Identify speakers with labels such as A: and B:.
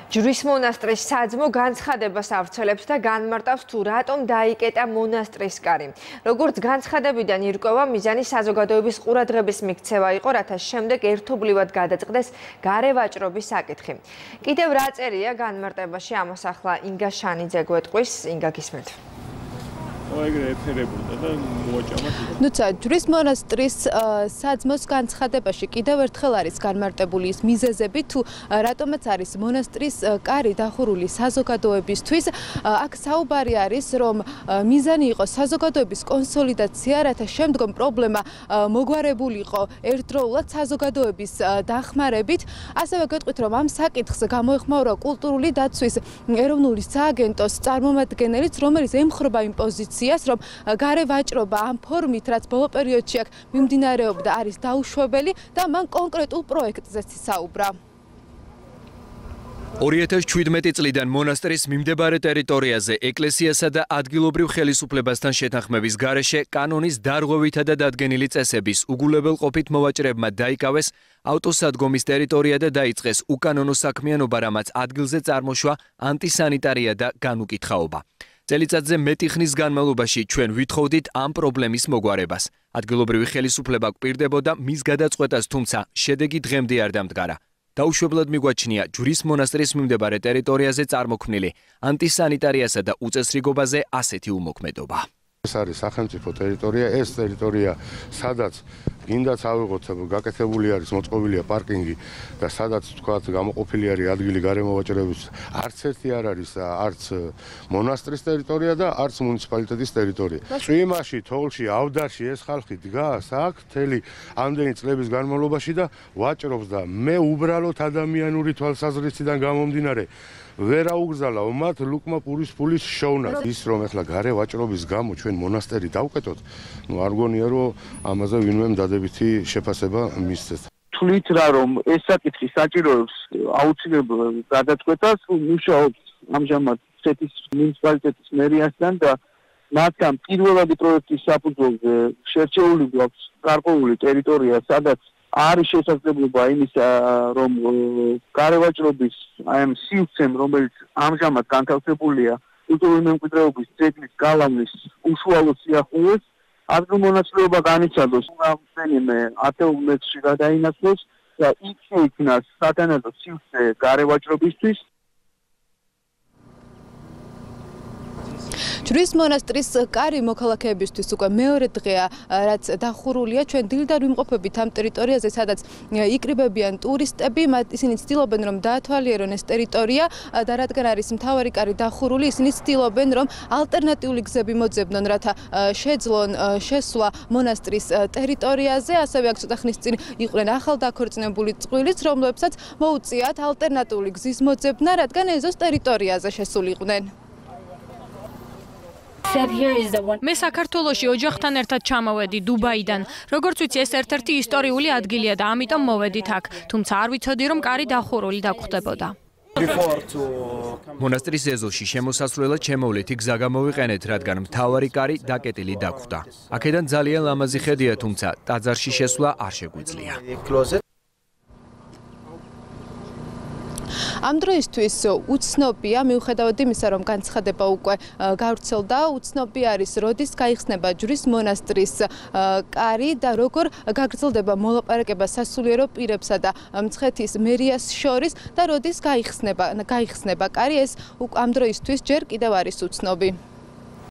A: ჯვრის მონასტრის საძმო განცხადებას ავრცელებს და განმარტავს თუ რატომ დაიკეტა მონასტრის კარი. როგორც განცხადებიდან ირკვევა, მიზანი საზოგადოების ყურადღების მიქცევა იყო, რათა შემდეგ ერთობლივად გადაწყდეს გარე ვაჭრობის საკითხი. კიდევ რა წერია განმარტებაში, ამას ახლა ინგა შანიძე გვეტყვის. ინგა გისმენთ.
B: ნუცა ჯვრის მონასტრის საძმოს განცხადებაში კიდევ ერთხელ არის განმარტებული ის მიზეზები, თუ რატომაც არის მონასტრის კარი დახურული საზოგადოებისთვის. აქ საუბარი არის, რომ მიზანი იყო საზოგადოების კონსოლიდაცია, რათა შემდგომ პრობლემა მოგვარებულიყო ერთდროულად საზოგადოების დახმარებით. ასევე გეტყვით, რომ ამ საკითხს გამოეხმაურა კულტურული დაცვის ეროვნული სააგენტოს წარმომადგენელიც, რომელიც ემხრობა იმ პოზიციას, რომ გარე ვაჭრობა ამ ფორმით, რაც ბოლო პერიოდში აქ მიმდინარეობდა, არის დაუშვებელი და მან კონკრეტულ პროექტზეც ისაუბრა.
C: 2017 წლიდან მონასტრის მიმდებარე ტერიტორიაზე ეკლესიასა და ადგილობრივ ხელისუფლებასთან შეთანხმების გარეშე კანონის დარღვევითა და დადგენილი წესების უგულებელყოფით მოვაჭრებმა დაიკავეს ავტოსადგომის ტერიტორია და დაიწყეს უკანონო საქმიანობა, რამაც ადგილზე წარმოშვა ანტისანიტარია და განუკითხაობა. წელიწადზე მეტი ხნის განმავლობაში ჩვენ ვითხოვდით ამ პრობლემის მოგვარებას. ადგილობრივი ხელისუფლება გვპირდებოდა მის გადაწყვეტას, თუმცა შედეგი დღემდე არ დამდგარა. დაუშვებლად მიგვაჩნია ჯვრის მონასტრის მიმდებარე ტერიტორიაზე წარმოქმნილი ანტისანიტარიასა და უწესრიგობაზე ასეთი უმოქმედობა.
D: ეს არის სახელმწიფო ტერიტორია, ეს ტერიტორია, სადაც გინდაც ავიღოთ, გაკეთებული არის, მოწყობილია პარკინგი და სადაც თქვათ გამოყოფილი არის ადგილი გარემოვაჭრების, არც ერთი არ არის, არც მონასტრის ტერიტორია და არც მუნიციპალიტეტის ტერიტორია. წვიმაში, თოვლში, ავდარში ეს ხალხი დგას აქ მთელი ამდენი წლების განმავლობაში და ვაჭრობს და მე უბრალოდ ადამიანური თვალსაზრისიდან გამომდინარე ვერ აუგზავნავ მათ ლუკმა პურის ფულის შოვნას. ის რომ ახლა გარე ვაჭრობის გამო ჩვენ მონასტერი დავკეტოთ, არ გონია რომ ამაზე ვინმე დადებითი შეფასება მისცეს.
E: თვლით რა რომ ეს საკითხი საჭიროებს აუცილებელ გადაწყვეტას, მუშაობს ამჟამად სეთის მუნიციპალიტეტის მერიასთან და მათგან პირველადი პროექტის საფუძველზე შერჩეული გვაქვს გარკვეული ტერიტორია, სადაც არის შესაძლებლობა იმისა, რომ გარევაჭრობის აი ამ სივრცემ, რომელიც ამჟამად განთავსებულია კულტურული მემკვიდრეობის ძეგლის გალავნის უშუალო სიახლოვეს, ადგილმონაცვლეობა განიცადოს, რამდენიმე 10 მეტრში გადაინაცვლოს და იქ შეიქმნას სათანადო სივრცე გარევაჭრობისთვის.
B: ჯვრის მონასტრის კარი მოქალაქეებისთვის უკვე მეორე დღეა, რაც დახურულია. ჩვენ დილიდან ვიმყოფებით ამ ტერიტორიაზე, სადაც იკრიბებიან ტურისტები. ისინი ცდილობენ, რომ დაათვალიერონ ეს ტერიტორია და რადგან არის მთავარი კარი დახურული, ისინი ცდილობენ, რომ ალტერნატიული გზები მოძებნონ, რათა შეძლონ შესვლა მონასტრის ტერიტორიაზე. ასევე აქ ცოტა ხნის წინ იყვნენ ახალ დაქორწინებული წყვილიც, რომლებსაც მოუწიათ ალტერნატიული გზის მოძებნა, რადგან ეზოს ტერიტორიაზე შესულიყვნენ.
F: მე საქართველოში ოჯახთან ერთად ჩამოვედი დუბაიდან. როგორც ვიცი, ეს ერთ-ერთი ისტორიული ადგილია და ამიტომ მოვედით აქ. თუმცა არ ვიცოდი, რომ კარი დახურული დაგხვდებოდა.
C: მონასტრის ეზოში შემოსასვლელად შემოვლითი გზა გამოვიყენეთ, რადგან მთავარი კარი დაკეტილი დაგვხვდა. აქედან ძალიან ლამაზი ხედია, თუმცა ტაძარში შესვლა არ შეგვიძლია.
B: ამ დროისთვის უცნობია, მიუხედავად იმისა, რომ განცხადება უკვე გავრცელდა, უცნობი არის, როდის გაიხსნება ჯვრის მონასტრის კარი და როგორ გაგრძელდება მოლაპარაკება სასულიერო პირებსა და მცხეთის მერიას შორის და როდის გაიხსნება კარი, ეს ამ დროისთვის ჯერ კიდევ არის უცნობი.